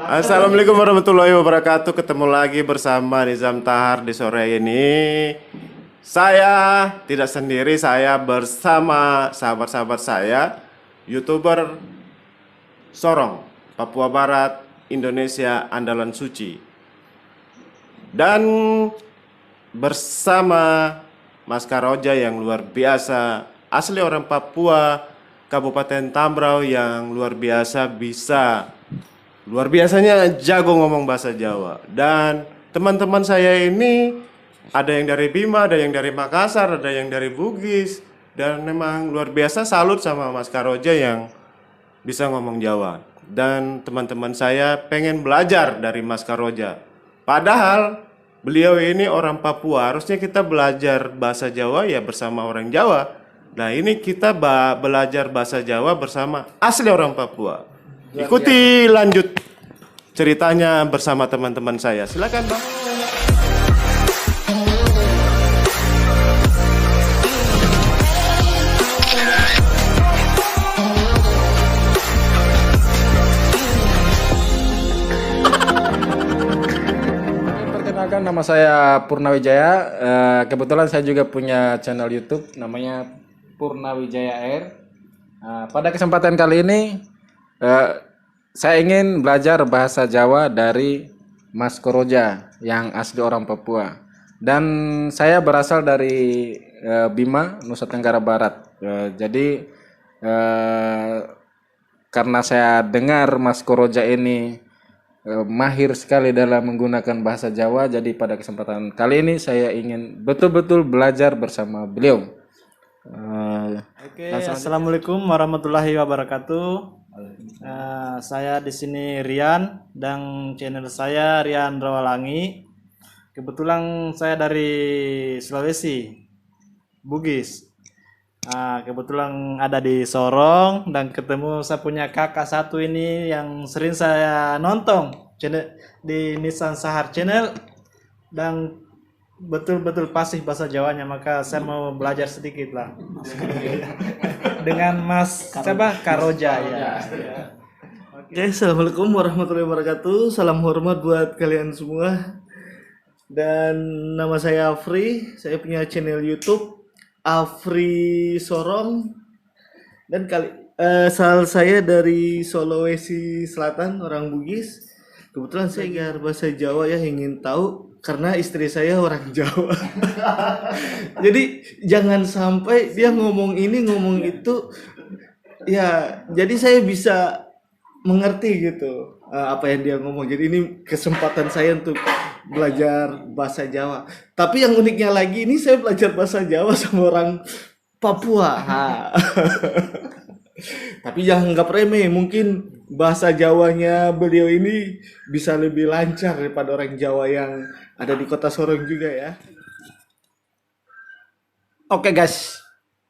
Assalamualaikum warahmatullahi wabarakatuh. Ketemu lagi bersama Nizam Tahar di sore ini. Saya tidak sendiri, saya bersama sahabat-sahabat saya, YouTuber Sorong, Papua Barat, Indonesia Andalan Suci. Dan bersama Mas Karoja yang luar biasa, asli orang Papua, Kabupaten Tambrau yang luar biasa luar biasanya jago ngomong bahasa Jawa. Dan teman-teman saya ini ada yang dari Bima, ada yang dari Makassar, ada yang dari Bugis. Dan memang luar biasa, salut sama Mas Karoja yang bisa ngomong Jawa. Dan teman-teman saya pengen belajar dari Mas Karoja. Padahal beliau ini orang Papua, harusnya kita belajar bahasa Jawa ya bersama orang Jawa. Nah ini kita belajar bahasa Jawa bersama asli orang Papua. Ikuti lanjut ceritanya bersama teman-teman saya. Silakan Bang. Perkenalkan, nama saya Purnawijaya. Kebetulan saya juga punya channel YouTube namanya Purnawijaya Air. Pada kesempatan kali ini saya ingin belajar bahasa Jawa dari Mas Karoja yang asli orang Papua. Dan saya berasal dari Bima, Nusa Tenggara Barat. Jadi karena saya dengar Mas Karoja ini mahir sekali dalam menggunakan bahasa Jawa, jadi pada kesempatan kali ini saya ingin betul-betul belajar bersama beliau. Oke, assalamualaikum warahmatullahi wabarakatuh. Saya di sini Rian dan channel saya Rian Rawalangi. Kebetulan saya dari Sulawesi, Bugis. Kebetulan ada di Sorong dan ketemu saya punya kakak satu ini yang sering saya nonton channel di Nissan Sahar Channel dan betul-betul fasih bahasa Jawanya, maka saya mau belajar sedikit lah dengan Mas Karoja ya. Oke, assalamualaikum warahmatullahi wabarakatuh. Salam hormat buat kalian semua. Dan nama saya Afri. Saya punya channel YouTube Afri Sorong. Dan asal saya dari Sulawesi Selatan, orang Bugis. Kebetulan saya ajar bahasa Jawa ya, ingin tahu karena istri saya orang Jawa. Jadi jangan sampai dia ngomong ini ngomong itu ya, jadi saya bisa mengerti gitu apa yang dia ngomong. Jadi ini kesempatan saya untuk belajar bahasa Jawa. Tapi yang uniknya lagi, ini saya belajar bahasa Jawa sama orang Papua. Tapi jangan anggap remeh, mungkin bahasa Jawanya beliau ini bisa lebih lancar daripada orang Jawa yang ada di kota Sorong juga ya. Oke guys,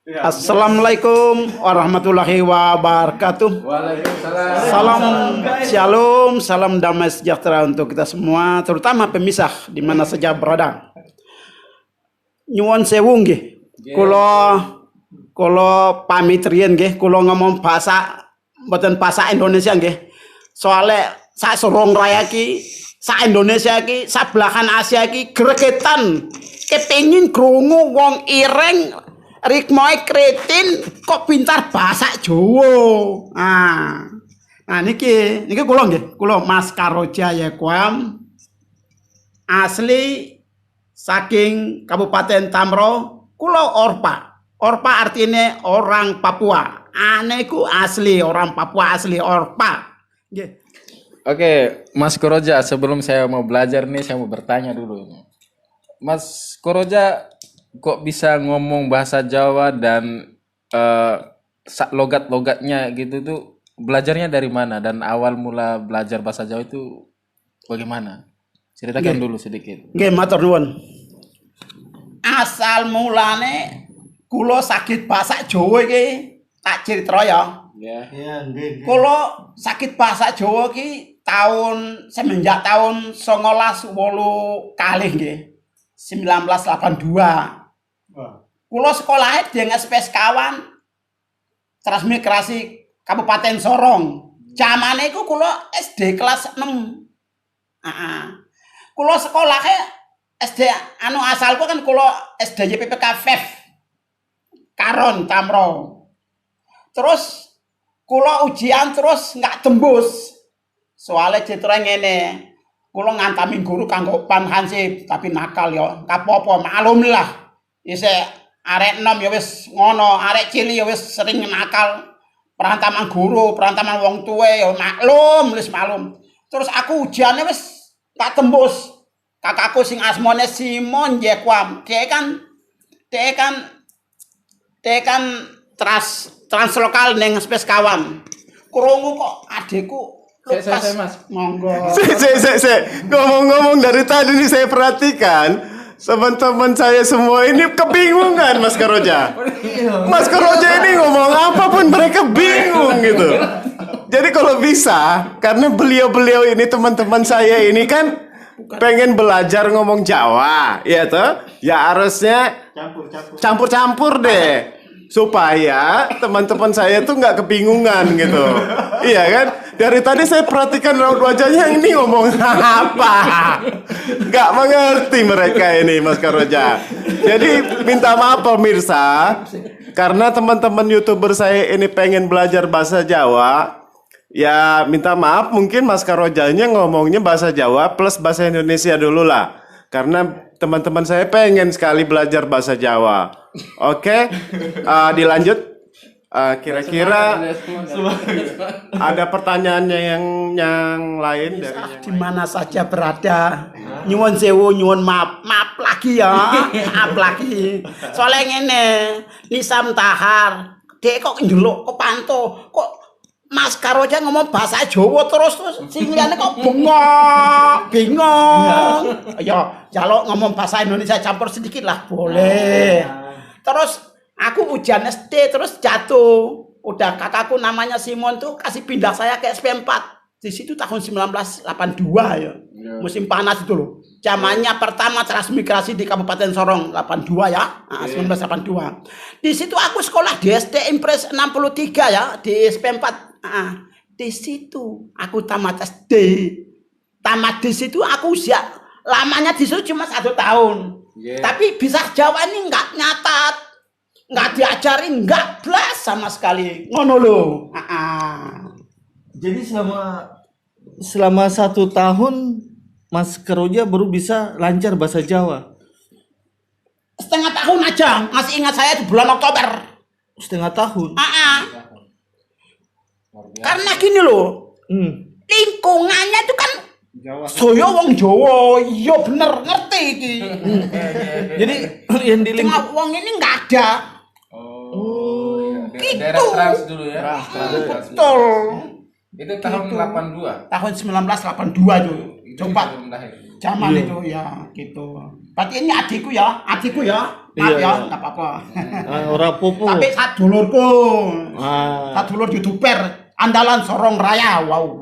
Assalamualaikum warahmatullahi wabarakatuh. Waalaikumsalam. Salam shalom, salam damai sejahtera untuk kita semua, terutama pemisah di mana saja berada. Nyuwun sewu nggih. Kula pamit riyen nggih, kula ngomong bahasa mboten bahasa Indonesia nggih. Soale sak Sorong Raya ki, sak Indonesia ki, sak belahan Asia ki gregetan kepengin krungu wong ireng rikmoe kretin kok pintar bahasa Jawa. Nah niki kula nggih, kula Mas Karoja ya kuam. Asli saking Kabupaten Tambrau, kula Orpa. Orpa artinya orang Papua. Aneku asli orang Papua, asli Orpa. Yeah. Oke, Mas Karoja, sebelum saya mau belajar nih, saya mau bertanya dulu. Mas Karoja kok bisa ngomong bahasa Jawa dan logat-logatnya gitu tuh, belajarnya dari mana? Dan awal mula belajar bahasa Jawa itu bagaimana? Ceritakan dulu sedikit. Nggih, matur nuwun. Asal mulane kula sakit bahasa Jawa iki tak critra ya. Ya, nggih. Kula sakit bahasa Jawa ki semenjak tahun 1980 nggih. 1982. Kula sekolahnya di SPS Kawan Transmigrasi Kabupaten Sorong. Zamane iku kula SD kelas 6. Heeh. Kula sekolahnya SD asalku kan kula SD YPPK FEF. Karon Tamro. Terus kula ujian terus nggak tembus. Soalnya citra ngene. Kula ngantami guru kanggo pan hansip tapi nakal ya. Kapopo maklum lah. Isih arek enom ya wis ngono, arek cilik ya wis sering nakal. Perantaman guru, perantaman wong tuwe ya maklum, wis maklum. Terus aku ujiannya wis tak tembus. Kakakku sing asmane Simon Jekwam. Dia kan translokal ning Space Kawam. Krungu kok adekku lepas. Mas. Monggo. Ngomong-ngomong dari tadi nih saya perhatikan teman-teman saya semua ini kebingungan Mas Karoja. Mas Karoja ini ngomong apapun mereka bingung gitu. Jadi kalau bisa, karena beliau-beliau ini teman-teman saya ini kan pengen belajar ngomong Jawa, ya toh? Ya harusnya campur-campur deh. Supaya teman-teman saya tuh nggak kebingungan gitu. Iya kan? Dari tadi saya perhatikan raut wajahnya ini ngomong apa. Nggak mengerti mereka ini Mas Karoja. Jadi minta maaf pemirsa. Karena teman-teman YouTuber saya ini pengen belajar bahasa Jawa. Ya minta maaf mungkin Mas Karojanya ngomongnya bahasa Jawa plus bahasa Indonesia dulu lah. Karena teman-teman saya pengen sekali belajar bahasa Jawa. Oke, dilanjut. Kira-kira ada pertanyaannya yang lain dari yang Di mana saja berada. Nyuwun sewu, nyuwun maaf lagi ya. Maaf lagi. Soalnya ngene, Nisam Tahar, dek kok ndelok kok panto, kok Mas Karoja ngomong bahasa Jawa terus sing liyane kok bingung. Ya, kalau ngomong bahasa Indonesia campur sedikit lah boleh. Terus aku ujian SD terus jatuh. Udah kakakku namanya Simon tuh kasih pindah saya ke SP4. Di situ tahun 1982 ya. Musim panas itu loh. Zamannya pertama transmigrasi di Kabupaten Sorong 82 ya. 1982. Di situ aku sekolah di SD Impres 63 ya, di SP4. Di situ aku tamat SD. Tamat di situ aku usia lamanya di situ cuma 1 tahun. Tapi bisa Jawa ini nggak nyatat, nggak diajarin, nggak belas sama sekali. Ngono loh. Jadi selama 1 tahun Mas Karoja baru bisa lancar bahasa Jawa. Setengah tahun aja, masih ingat saya di bulan Oktober. Setengah tahun. Karena gini loh, lingkungannya itu kan saya wong Jawa, iya bener ngerti iki. Jadi yang di Cuma wong ini nggak ada. Gitu. Daerah Trans dulu ya. Betul. Itu tahun 82. Tahun 1982 tuh. Coba Sebelum lahir. zaman itu ya gitu. Berarti ini adikku ya. Maaf ya, nggak apa-apa. orang popo. Tapi sadulurku. Ah, Sadulur YouTuber andalan Sorong Raya. Wow.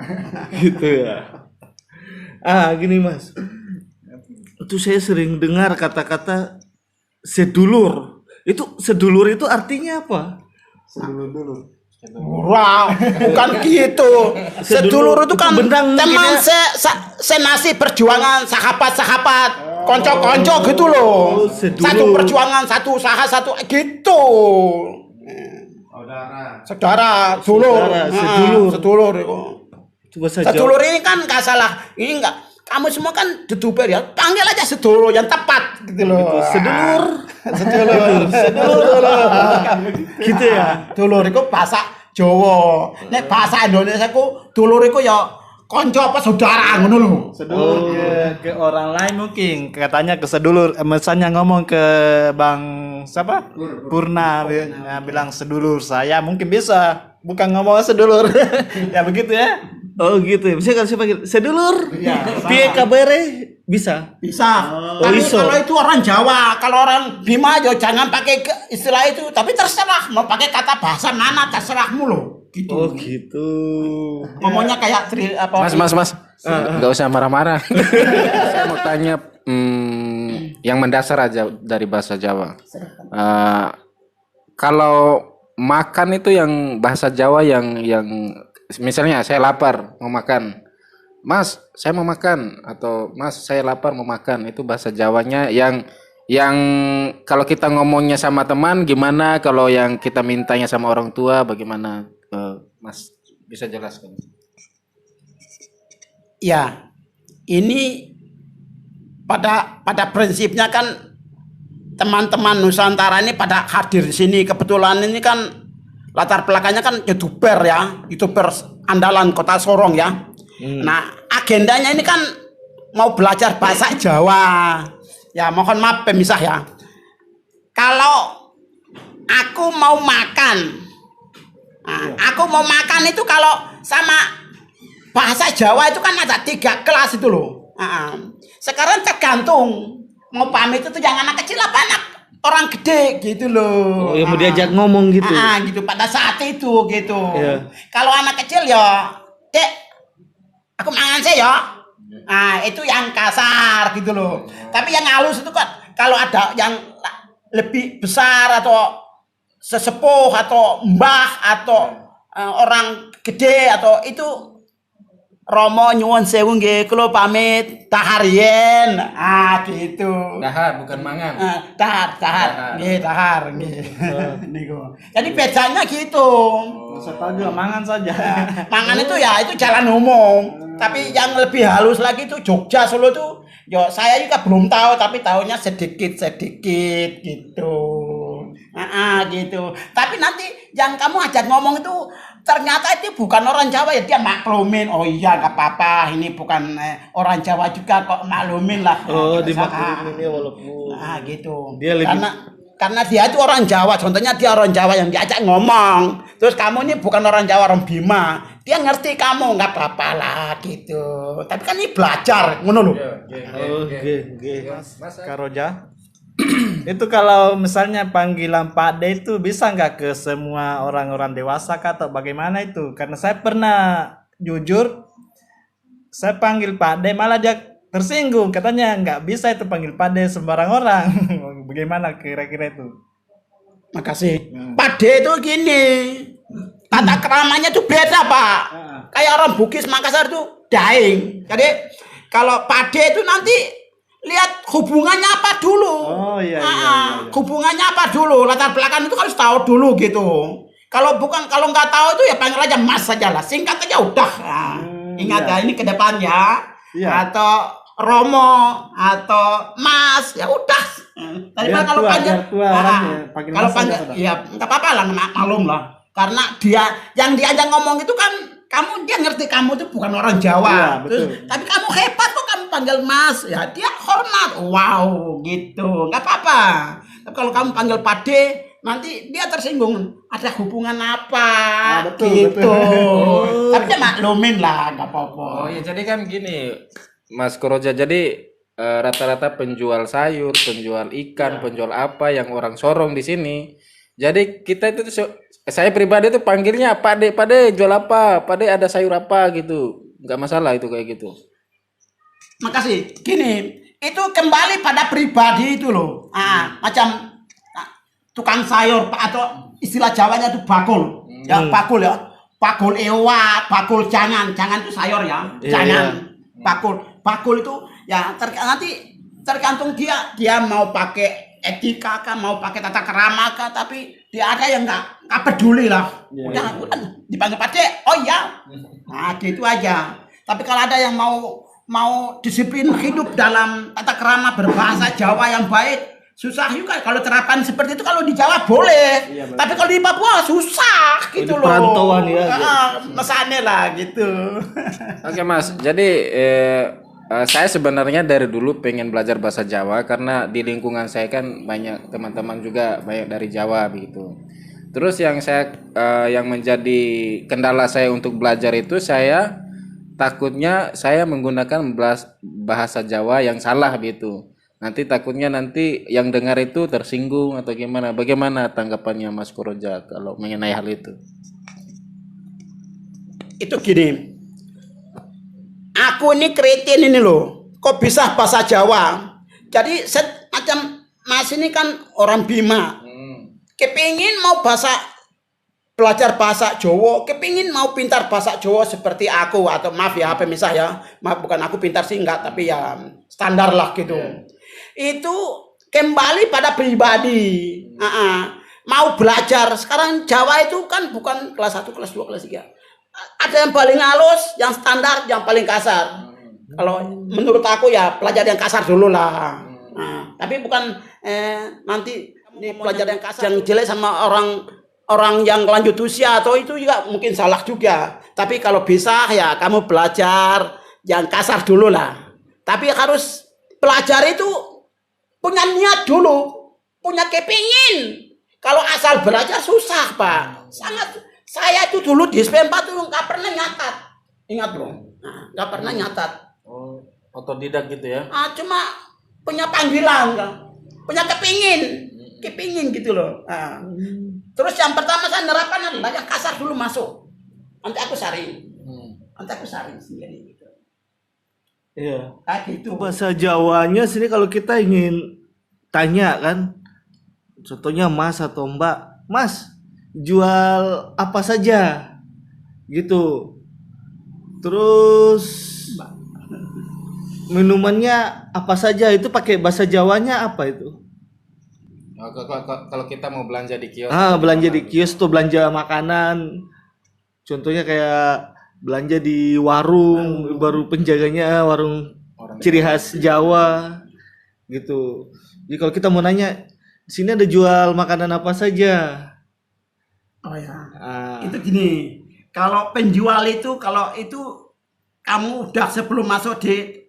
gitu ya. Gini Mas. Itu saya sering dengar kata-kata sedulur. Itu sedulur itu artinya apa? Wah, bukan gitu. Sedulur itu kan Benang teman mungkin senasi perjuangan, sahabat-sahabat, konco-konco gitu loh. sedulur. Satu perjuangan, satu usaha, satu gitu. Saudara, sedulur. Sedulur. Coba saja. Sedulur ini kan nggak salah. Ini enggak. Kamu semua kan YouTuber ya. Panggil aja sedulur yang tepat gitu loh. Sedulur. Gitu ya. Dulur itu bahasa Jawa. Nek bahasa Indonesia ku dulur itu ya konco apa saudara ngono lho. Sedulur ke orang lain mungkin katanya ke sedulur, misalnya ngomong ke Bang siapa? Purna bilang sedulur saya mungkin bisa, bukan ngomong sedulur. Ya begitu ya. Oh gitu ya. Bisa kalau saya panggil sedulur. Piye kabare? Bisa. Bisa. Oh, Tapi iso. kalau itu orang Jawa, kalau orang Bima ya jangan pakai istilah itu, tapi terserah mau pakai kata bahasa mana terserahmu loh. Gitu. Oh gitu. Ngomongnya kayak Mas. Nggak usah marah-marah. Saya mau tanya yang mendasar aja dari bahasa Jawa. Kalau makan itu yang bahasa Jawa yang misalnya saya lapar mau makan, Mas saya mau makan, atau Mas saya lapar mau makan, itu bahasa Jawanya yang kalau kita ngomongnya sama teman gimana, kalau yang kita mintanya sama orang tua bagaimana? Mas bisa jelaskan? Ya, ini pada prinsipnya kan teman-teman Nusantara ini pada hadir di sini, kebetulan ini kan latar belakangnya kan YouTuber ya, YouTuber andalan Kota Sorong ya. Nah, agendanya ini kan mau belajar bahasa Jawa. Ya, mohon maaf pemisah ya. Kalau aku mau makan, aku mau makan itu kalau sama bahasa Jawa itu kan ada 3 kelas itu loh. Sekarang tergantung mau pamit itu yang anak kecil apa anak orang gede gitu loh. Oh, yang mau diajak ngomong gitu. Gitu pada saat itu gitu. Iya. Kalau anak kecil ya, Dek, aku mangan sih ya. Itu yang kasar gitu loh. Tapi yang halus itu kan kalau ada yang lebih besar atau sesepuh atau mbah atau orang gede atau itu Romo nyuwun sewu nggih kula pamit dahar yen. Gitu. Dahar bukan mangan. Dahar. Nggih, dahar nggih. Niku. Jadi bedanya gitu. Setuju, mangan saja. Mangan itu ya itu jalan umum. Tapi yang lebih halus lagi itu Jogja Solo tuh yo saya juga belum tahu tapi tahunya sedikit-sedikit gitu. Gitu. Tapi nanti yang kamu ajak ngomong itu ternyata itu bukan orang Jawa ya, dia maklumin. Oh iya nggak apa-apa, ini bukan orang Jawa juga kok, maklumin lah. Oh, dimaklumin ya walaupun. Gitu. Dia lebih karena dia itu orang Jawa, contohnya dia orang Jawa yang diajak ngomong. Terus kamu ini bukan orang Jawa, orang Bima. Dia ngerti kamu, nggak apa-apa lah gitu. Tapi kan ini belajar, ngono lho. Mas Karoja. Itu kalau misalnya panggilan Pak D itu bisa nggak ke semua orang-orang dewasa kah, atau bagaimana itu? Karena saya pernah jujur, saya panggil Pak D malah dia tersinggung, katanya nggak bisa itu panggil Pak D sembarang orang. Bagaimana kira-kira itu? Makasih. Pak D itu gini, tata keramanya tuh beda Pak. Kayak orang Bugis Makassar tuh daeng. Jadi kalau Pak D itu nanti lihat hubungannya apa dulu. Oh iya. Hubungannya apa dulu, latar belakang itu harus tahu dulu gitu. Kalau nggak tahu itu ya panggil aja Mas saja lah, singkat aja udah. Ingat ya ini ke depannya. Atau Romo atau Mas ya udah. Daripada kalau panggil kalau panggil ya nggak apa-apa lah, maklum lah. Karena yang diajak ngomong itu kan dia ngerti kamu itu bukan orang Jawa. Terus, tapi kamu hebat kok kamu panggil Mas, ya dia hormat. Wow, gitu. Nggak apa-apa. Tapi kalau kamu panggil Pak D, nanti dia tersinggung. Ada hubungan apa? Gitu. Tapi dia maklumin lah, nggak apa-apa. Oh ya, jadi kan gini, Mas Koroja. Jadi rata-rata penjual sayur, penjual ikan, penjual apa yang orang Sorong di sini. Jadi kita itu saya pribadi itu panggilnya Pak D jual apa? Pak D ada sayur apa gitu. Nggak masalah itu kayak gitu. Makasih. Gini, itu kembali pada pribadi itu loh. Macam tukang sayur atau istilah Jawanya itu bakul. Ya, bakul ya. Bakul ewa, bakul jangan itu sayur ya. Jangan. Bakul itu ya nanti tergantung dia mau pakai etika kah, mau pakai tata kerama kah, tapi dia ada yang nggak peduli lah. Udah dipanggil Pak D, oh iya. Nah gitu aja. Tapi kalau ada yang mau disiplin hidup dalam tata kerama berbahasa Jawa yang baik, susah juga. Kalau terapan seperti itu kalau di Jawa boleh, tapi kalau di Papua susah gitu loh. Perantauan ya. Mesane lah gitu. Oke Mas, jadi saya sebenarnya dari dulu pengen belajar bahasa Jawa karena di lingkungan saya kan banyak teman-teman juga banyak dari Jawa begitu. Terus yang menjadi kendala saya untuk belajar itu saya takutnya saya menggunakan bahasa Jawa yang salah gitu. Nanti takutnya yang dengar itu tersinggung atau gimana. Bagaimana tanggapannya Mas Koroja kalau mengenai hal itu? Itu gini. Aku ini kreatin ini loh, kok bisa bahasa Jawa. Jadi macam Mas ini kan orang Bima, kepingin mau bahasa belajar bahasa Jawa, kepingin mau pintar bahasa Jawa seperti aku atau maaf ya pemisah ya, maaf bukan aku pintar sih enggak, tapi ya standar lah gitu. Itu kembali pada pribadi. Mau belajar sekarang Jawa itu kan bukan kelas 1, kelas 2, kelas 3. Ada yang paling halus, yang standar, yang paling kasar. Kalau menurut aku ya pelajar yang kasar dulu lah. Tapi bukan nanti ini pelajar yang kasar, yang jelek sama orang yang lanjut usia atau itu juga mungkin salah juga. Tapi kalau bisa ya kamu belajar yang kasar dulu lah. Tapi harus belajar itu punya niat dulu, punya kepingin. Kalau asal belajar susah, Pak. Sangat. Saya itu dulu di SP4 tuh nggak pernah nyatat. Ingat bro, nggak pernah nyatat. Oh, otodidak gitu ya. Cuma punya panggilan, punya kepingin gitu loh. Terus yang pertama saya nerapkan adalah yang kasar dulu masuk. Nanti aku saring sendiri gitu. Iya. Gitu. Bahasa Jawanya sini kalau kita ingin tanya kan, contohnya Mas atau Mbak, Mas jual apa saja gitu. Terus minumannya apa saja, itu pakai bahasa Jawanya apa itu? Kalau kita mau belanja di kios, Belanja di kios tuh belanja makanan. Contohnya kayak belanja di warung, baru penjaganya warung ciri khas Jawa gitu. Jadi kalau kita mau nanya, di sini ada jual makanan apa saja? Oh ya. Itu gini, kalau penjual itu kalau itu kamu udah sebelum masuk di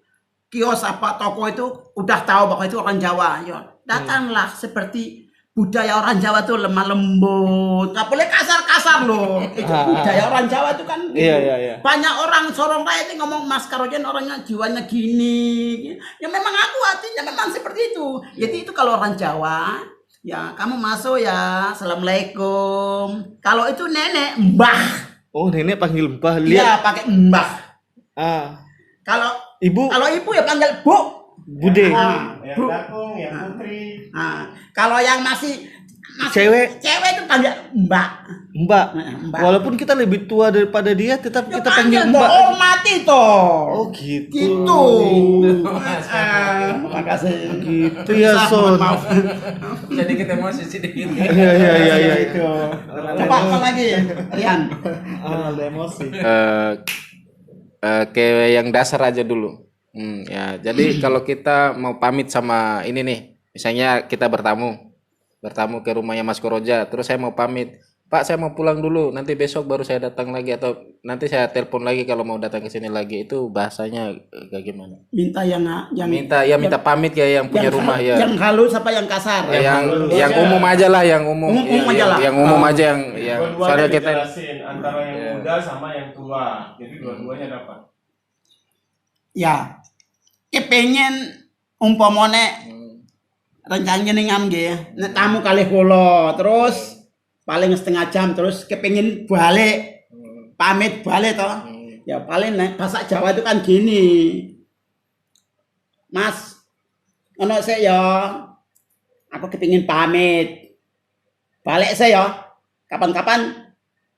kios apa toko itu udah tahu bahwa itu orang Jawa, ya datanglah seperti budaya orang Jawa tuh lemah lembut, nggak boleh kasar-kasar loh. Itu budaya orang Jawa itu kan gitu. Iya. Banyak orang Sorong Raya itu ngomong Mas Karojan orangnya jiwanya gini. Ya memang aku hatinya memang seperti itu. Jadi itu kalau orang Jawa, ya kamu masuk ya, assalamualaikum. Kalau itu nenek, mbah. Oh, nenek panggil mbah, Iya, lihat. pakai mbah. Kalau Ibu, ya panggil bu. Bude. Yang Dakung, yang Putri. Kalau yang masih Cewek itu panggil mbak. Mbak. Mbak. Walaupun kita lebih tua daripada dia, tetap Ya kita panggil Mbak. hormati toh. Oh, gitu. Gitu. Makasih. Gitu ya, Son. Maaf. jadi kita emosi sedikit. Iya. Itu. Coba apa lagi, Rian? Ada emosi. Ke yang dasar aja dulu. Ya, jadi kalau kita mau pamit sama ini nih, misalnya kita bertamu ke rumahnya Mas Koroja, terus saya mau pamit, Pak saya mau pulang dulu, nanti besok baru saya datang lagi atau nanti saya telepon lagi kalau mau datang ke sini lagi, itu bahasanya kayak gimana? Minta Minta pamit ya yang punya rumah ya. Yang halus apa yang kasar? Yang umum aja lah, yang umum. Umum aja lah. Yang umum aja yang Dua-duanya soalnya kita dijelasin antara yang muda sama yang tua. Jadi dua-duanya dapat. Ya, kepengen umpamane rencananya ning nek tamu kali kula, terus paling setengah jam terus kepengen balik, pamit balik toh. Ya paling nek bahasa Jawa itu kan gini. Mas, ono saya ya, aku kepingin pamit. Balik saya ya, kapan-kapan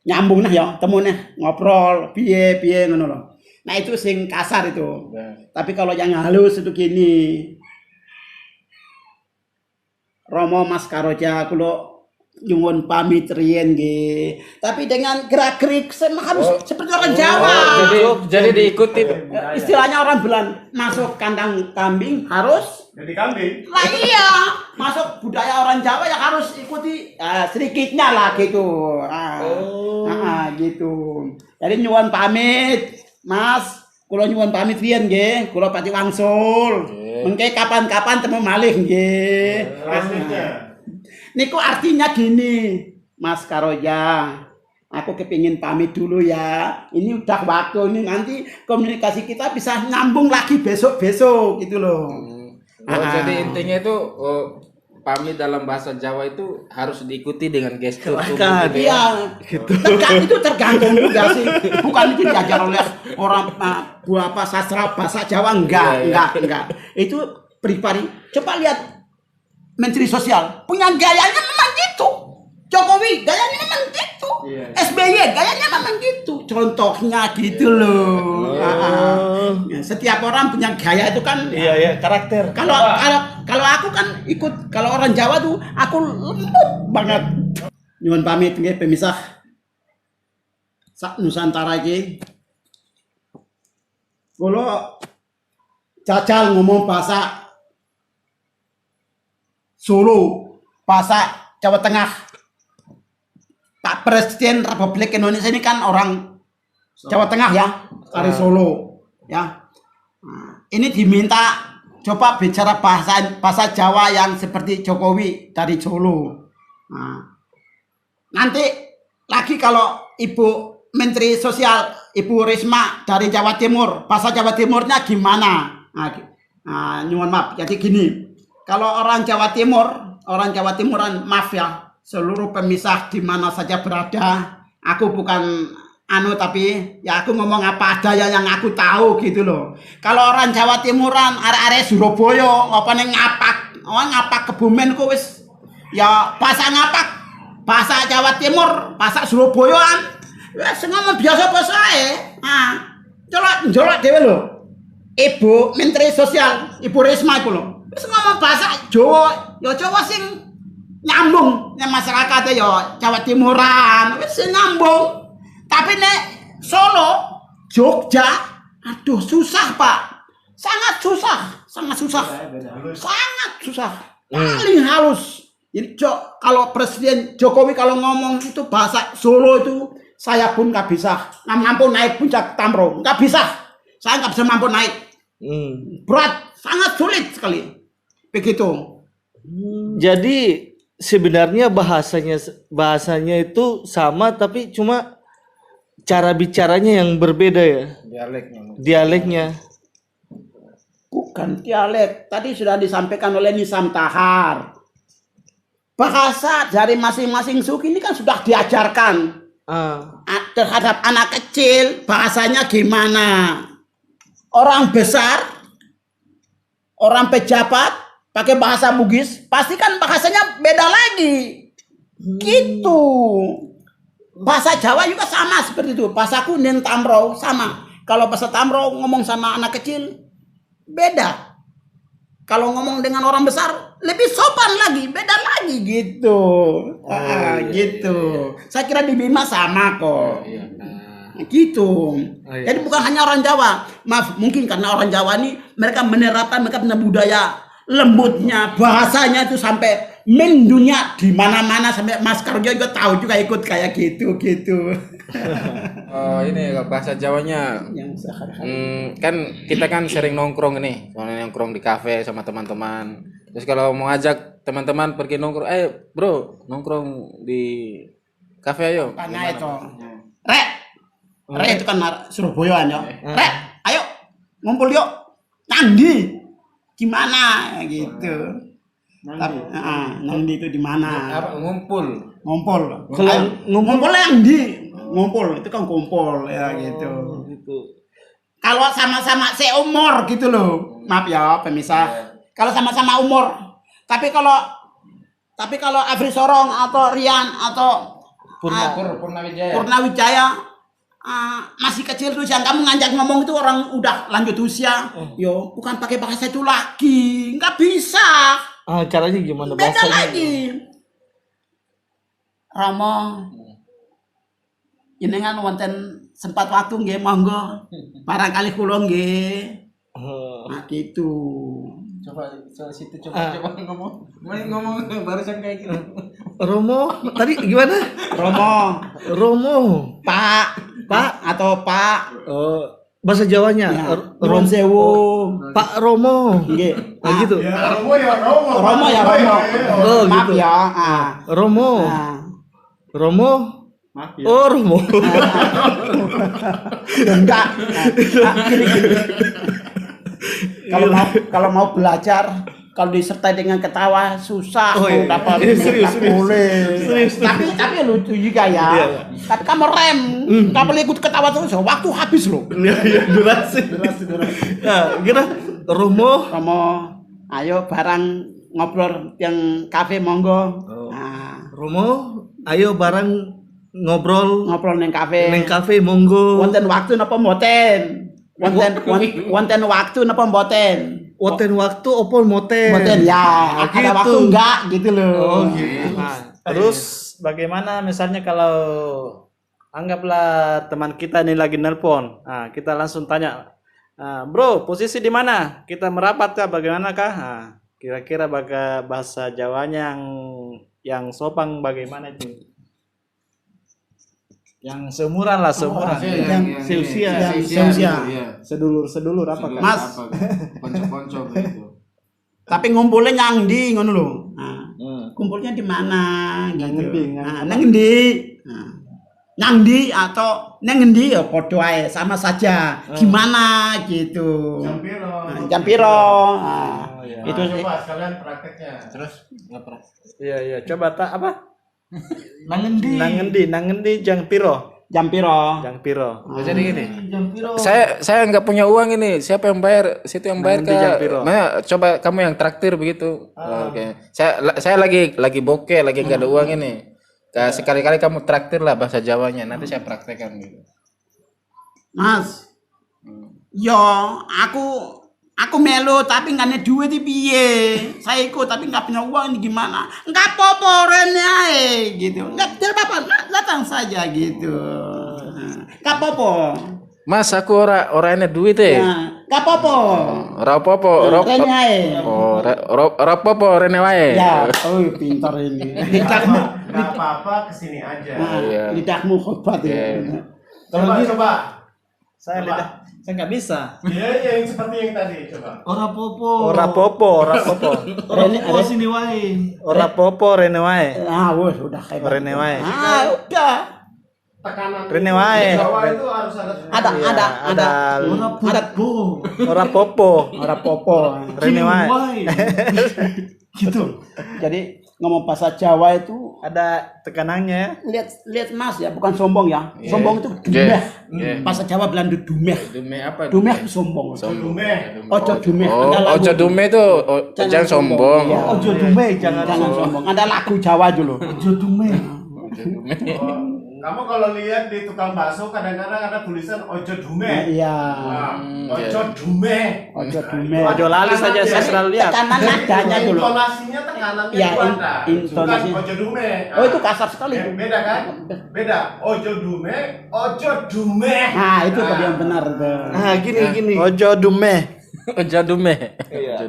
nyambung nah ya, temu nih ngobrol, piye ngono loh. Nah itu sing kasar itu. Tapi kalau yang halus itu gini. Romo Mas Karoja kulo nyuwun pamit riyen nggih. Tapi dengan gerak-gerik harus seperti orang Jawa. jadi diikuti. Istilahnya orang bilang masuk kandang kambing harus Jadi kambing. lah iya, masuk budaya orang Jawa ya harus ikuti sedikitnya lah gitu. Gitu. Jadi nyuwun pamit, Mas. Kula nyuwun pamit riyen nggih, kula pati wangsul. Mengke kapan-kapan temu malih nggih. Niku artinya gini, Mas Karoja. Aku kepingin pamit dulu ya. Ini udah waktu ini, nanti komunikasi kita bisa nyambung lagi besok-besok gitu loh. Jadi intinya itu pamit dalam bahasa Jawa itu harus diikuti dengan gestur tubuh. Iya, itu tergantung juga sih. Bukan itu diajar oleh orang sastra bahasa Jawa, enggak. Itu pribadi. Coba lihat Menteri Sosial, punya gayanya memang gitu. Jokowi gayanya memang gitu. SBY gayanya memang gitu. Contohnya gitu loh. Ya, setiap orang punya gaya itu kan. Iya, karakter. Kalau aku kan ikut, kalau orang Jawa tuh aku lembut banget. Nyuwun pamit nggih pemisah. Sak Nusantara iki. Kula jajal ngomong bahasa Solo, bahasa Jawa Tengah. Pak Presiden Republik Indonesia ini kan orang Jawa Tengah ya, dari Solo ya. Nah, ini diminta coba bicara bahasa Jawa yang seperti Jokowi dari Solo. Nah, nanti lagi kalau Ibu Menteri Sosial Ibu Risma dari Jawa Timur, bahasa Jawa Timurnya gimana? Nah, nyuwun maaf. Jadi gini, kalau orang Jawa Timuran, maaf ya, seluruh pemisah di mana saja berada, aku bukan tapi ya aku ngomong apa adanya yang aku tahu gitu loh. Kalau orang Jawa Timuran, arek-arek Surabaya, apa ning ngapak Kebumen ku wis ya bahasa ngapak, bahasa Jawa Timur, bahasa Surabayaan. Wis ngomong biasa-biasa ae. Njolok dhewe lho. Ibu Menteri Sosial, Ibu Risma iku lho. Wis ngomong bahasa Jawa, ya Jawa sing nyambung nek masyarakate ya Jawa Timuran, wis nyambung. Tapi nek Solo, Jogja, aduh susah Pak, sangat susah, paling halus. Jadi kalau Presiden Jokowi kalau ngomong itu bahasa Solo itu saya pun nggak bisa, nggak mampu naik puncak Tamro, nggak bisa, saya nggak bisa mampu naik, berat, sangat sulit sekali, begitu. Jadi sebenarnya bahasanya itu sama tapi cuma cara bicaranya yang berbeda ya. Dialeknya. Bukan dialek. Tadi sudah disampaikan oleh Nisam Tahar. Bahasa dari masing-masing suku ini kan sudah diajarkan. Terhadap anak kecil bahasanya gimana. Orang besar, orang pejabat pakai bahasa Bugis, pasti kan bahasanya beda lagi. Gitu. Bahasa Jawa juga sama seperti itu. Bahasaku Nen Tamro sama. Kalau bahasa Tamro ngomong sama anak kecil beda. Kalau ngomong dengan orang besar lebih sopan lagi, beda lagi gitu. Gitu. Saya kira di Bima sama kok. Gitu. Jadi bukan hanya orang Jawa. Maaf, mungkin karena orang Jawa ini mereka menerapkan, mereka punya budaya lembutnya, bahasanya itu sampai mendunia di mana-mana, sampai Mas Karjo juga tahu juga ikut kayak gitu. Oh, ini bahasa Jawanya. Kan kita kan sering nongkrong ini, soalnya nongkrong di kafe sama teman-teman. Terus kalau mau ajak teman-teman pergi nongkrong, bro, nongkrong di kafe ayo. Karena itu. Rek itu kan Surabayaan ya. Rek, ayo ngumpul yuk. Nandi. Gimana gitu. Nandi itu di mana? Ngumpul. Kalau ngumpul yang di ngumpul itu kan kumpul ya gitu. Kalau sama-sama seumur gitu loh. Maaf ya pemisah. Kalau sama-sama umur. Tapi kalau Afri Sorong atau Rian atau Purnawijaya masih kecil tuh yang kamu ngajak ngomong itu orang udah lanjut usia. Yo, bukan pakai bahasa itu lagi. Nggak bisa. Caranya gimana beda bahasanya? Lagi. Ramo. Ini kan wonten sempat waktu nggih monggo. Barangkali kula nggih. Nah gitu. Coba ngomong barusan kayak gitu. Romo, tadi gimana? Romo. Pak atau Pak. Bahasa Jawanya. Rom Sewu. Pak Romo. Nggih. Gitu. Ya, Romo. Oh, maaf gitu. ya. Romo. Maaf ya. Oh, Romo. Enggak. Gini. Kalau mau belajar, kalau disertai dengan ketawa susah. Dapat serius. Tapi lucu juga ya. Tapi kamu rem, kamu ikut ketawa terus, waktu habis loh. Durasi. Gimana? Romo, ayo barang ngobrol yang kafe monggo. Romo, ayo bareng ngobrol ngobrol neng kafe. neng kafe monggo. Wonten waktu napa mboten? Wonten waktu napa mboten? Wonten waktu opo moten. Mboten ya. Oh, Ada gitu. waktu enggak gitu loh. Oh gitu. Nah, terus bagaimana misalnya kalau anggaplah teman kita ini lagi nelpon, nah, kita langsung tanya, bro, posisi di mana? Kita merapat kah? Bagaimana kah? Nah, kira-kira bahasa Jawanya yang sopan bagaimana itu? Yang seumuran lah, seumuran. Seusia. Sedulur apa kan? Mas. Ponco-ponco begitu. Tapi ngumpulnya nyang ndi ngono lho. Nah, kumpulnya di mana gitu. Nang endi? Nang ndi atau nang endi ya padha ae sama saja. Gimana gitu. Jam piro. Nah, itu Coba sekalian prakteknya. Terus Iya, coba apa? Nangendi. Nangendi jang piro. jam piro. Jadi gini. Saya nggak punya uang ini. Siapa yang bayar? Situ yang bayar Nanti jam kah? piro. Mana coba kamu yang traktir begitu. Oke. Saya lagi bokeh, lagi nggak ada uang ini. Sekali-kali kamu traktir lah bahasa Jawanya. Nanti saya praktekkan gitu. Mas. Yo, aku melu tapi nggak ada duit di piye. Saya ikut tapi nggak punya uang ini gimana? Nggak apa-apa rene ae gitu. Nggak apa-apa, datang saja gitu. Nggak apa-apa. Mas, aku orangnya duit ya. Nggak apa-apa. Ora apa-apa, Rene ae. ora apa-apa rene wae. Ya, oh pintar ini. Lidahmu, nggak apa-apa kesini aja. lidahmu hebat ya. Coba. Saya nggak bisa. Iya, yang seperti yang tadi. Coba. Ora popo. Ora popo. Ora sini wae. Ora popo rene wae. Ah, wes udah hebat. Rene wae. Ah, udah. Tekanan Rene wae. Jawa itu harus ada. Ada. Ora popo. Ora popo. Ora popo. Rene wae. Gitu. Jadi ngomong bahasa Jawa itu Ada tekanannya ya. lihat Mas ya, bukan sombong ya. Sombong itu dumeh. Bahasa Jawa bilang dumeh. Dume apa? Dumeh itu sombong. Dumeh. Ojo dumeh. Oh, Ada lagu. ojo dume itu jangan sombong. Iya. Ojo dume jangan. Jangan sombong. Ada lagu Jawa dulu. Ojo dume. Kamu kalau lihat di tukang bakso kadang-kadang ada tulisan ojo dume. Iya. Ojo dume. Ojo dumeh. Ojo lali saja saya selalu lihat. Tekanan nadanya dulu. Intonasinya tekanannya Ya, itu ada. intonasi. Bukan ojo dume. Oh, itu kasar sekali. Beda kan? Beda. Ojo dume, ojo dume. Nah, itu tadi yang benar tuh. Ah, gini. Ojo dume. Ojo dume.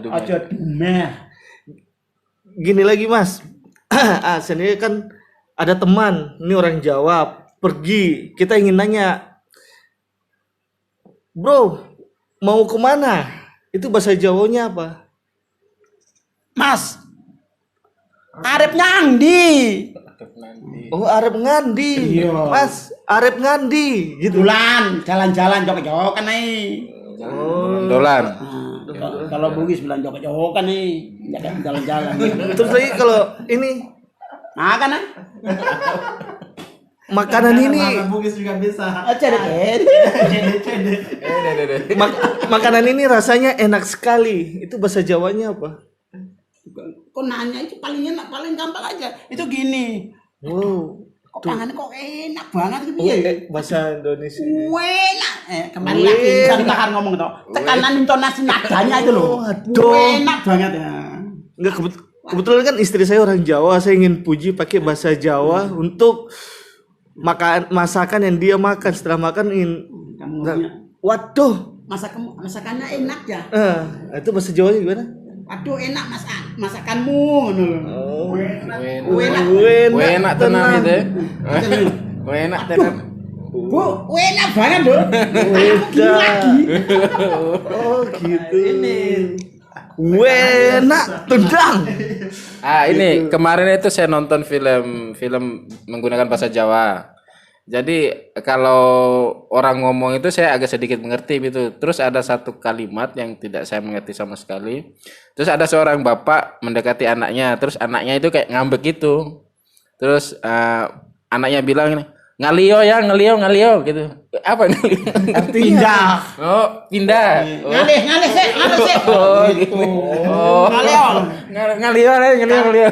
Ojo dumeh. Gini lagi, Mas. Sendiri kan ada teman, ini orang Jawa, pergi. Kita ingin nanya, bro, mau kemana? Itu bahasa Jawanya apa? Mas. Arep nyangdi. Oh, arep ngandi. Iya. Mas, arep ngandi. Gitu. Bulan jalan-jalan jok-jokan nih. Dolan. Kalau Bugis bilang jok-jokan nih, jalan-jalan. Terus lagi kalau ini Makan ah. makanan ini, Bugis juga bisa. makanan ini rasanya enak sekali. Itu bahasa Jawanya apa? Kok nanya itu paling enak, paling gampang aja. Itu gini. Wow. Kok tangannya kok enak banget gitu ya. Bahasa Indonesia. Enak. Kemarin lagi Insan Bahar ngomong itu. Tekanan intonasi nadanya itu loh. Waduh. Enak banget ya. Enggak, kebetulan kan istri saya orang Jawa, saya ingin puji pakai bahasa Jawa untuk masakan yang dia makan. Setelah makan Kamu ngomongnya, waduh, masakannya enak ya. itu bahasa Jawanya gimana? Aduh enak masakanmu. Enak tenang gitu. Enak tenang. Bu, enak banget loh. Aku lagi. Oh gitu. Ini enak tendang. Ini kemarin itu saya nonton film menggunakan bahasa Jawa. Jadi kalau orang ngomong itu saya agak sedikit mengerti gitu. Terus ada satu kalimat yang tidak saya mengerti sama sekali. Terus ada seorang bapak mendekati anaknya. Terus anaknya itu kayak ngambek gitu. Terus anaknya bilang ini, ngalio gitu. Apa ngalio? Pindah. Oh, pindah. Ngalih sih. Oh, gitu. Oh. Ngalih. Ngalio.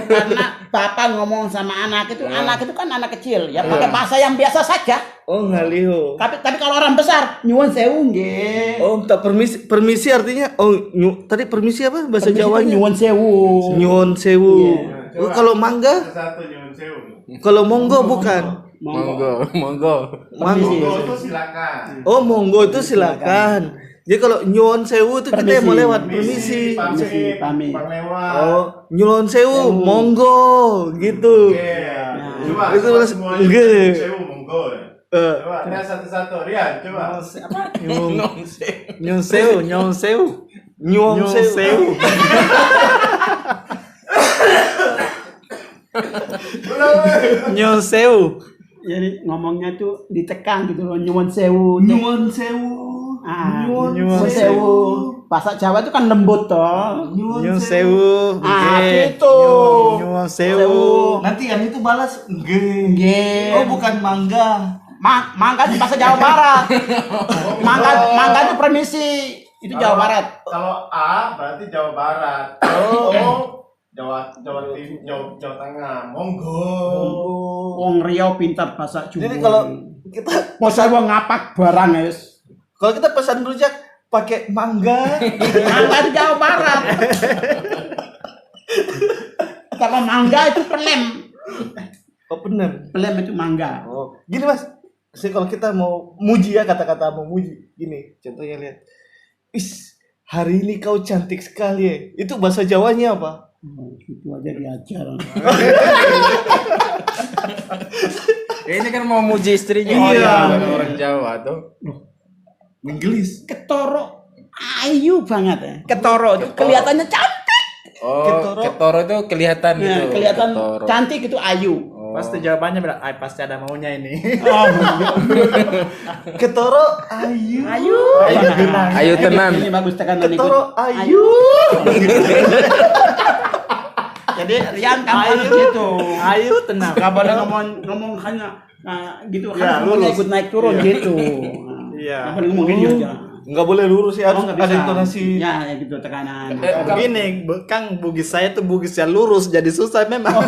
Karena bapak ngomong sama anak itu kan anak kecil ya pakai bahasa yang biasa saja. Oh, ngaliho. Tapi kalau orang besar nyuwun sewu nggih. Oh, minta permisi artinya tadi permisi apa bahasa Permisi Jawa? itu nyuwun sewu. Nyuwun sewu. Oh, kalau mangga? Satu nyuwun sewu. Kalau monggo bukan? Monggo. Monggo itu silakan. Oh, monggo itu silakan. Jadi kalau nyuwun sewu itu kita mau lewat permisi. Pamit. lewat. Oh, nyuwun sewu, monggo gitu. Coba Itu coba mas- semuanya nggih. sewu monggo. Eh, Coba lihat satu-satu, Rian, coba. Nyun sewu, nyun sewu. nyuwun sewu. Nyun sewu. Jadi ngomongnya tuh ditekan gitu loh nyuwun sewu. Nyuwun sewu. Ah, Nyuwun nyuwun sewu. Bahasa Jawa itu kan lembut toh. Nyun sewu. Ah, Nggih. gitu. Nyun sewu. Nanti yang itu balas nggih. Nggih. Oh, bukan mangga. Mangga itu bahasa Jawa Barat. mangga itu permisi. Itu Jawa Barat. Kalau A berarti Jawa Barat. Jawa Tengah. Monggo. Wong Riau pintar bahasa Jawa. Jadi kalau kita masa wong ngapak barang guys. kalau kita pesan rujak pakai mangga. Mangga itu Jawa Barat. Kalau mangga itu pelem. Oh, benar. Pelem itu mangga. Oh, gini Mas. Kalau kita mau muji ya kata-kata mau muji. Gini, contohnya lihat. Is, hari ini kau cantik sekali ya. Itu bahasa Jawanya apa? Oh, itu aja diajar. Ini kan mau muji istrinya. Iya. Orang Jawa tuh. Inggris. Ketoro ayu banget ya. Ketoro itu kelihatannya cantik. Oh, ketoro itu kelihatan Nah, gitu. kelihatan Ketoro. cantik itu ayu. Pasti jawabannya bilang, "Ay, pasti ada maunya ini." Oh, Ketoro ayu. ayu. Ayu tenan. Ini bagus tekanan ikut. Ketoro ayu. Jadi Rian kamu harus gitu. Ayo tenang. Gak boleh ngomong hanya gitu Ya, kan lurus. ikut naik turun gitu. Iya. Gak boleh ngomong gini aja. Enggak boleh lurus ya, harus nggak ada bisa. intonasi. Ya, ya gitu tekanan. Begini, Kang bugis saya tuh bugis yang lurus jadi susah memang.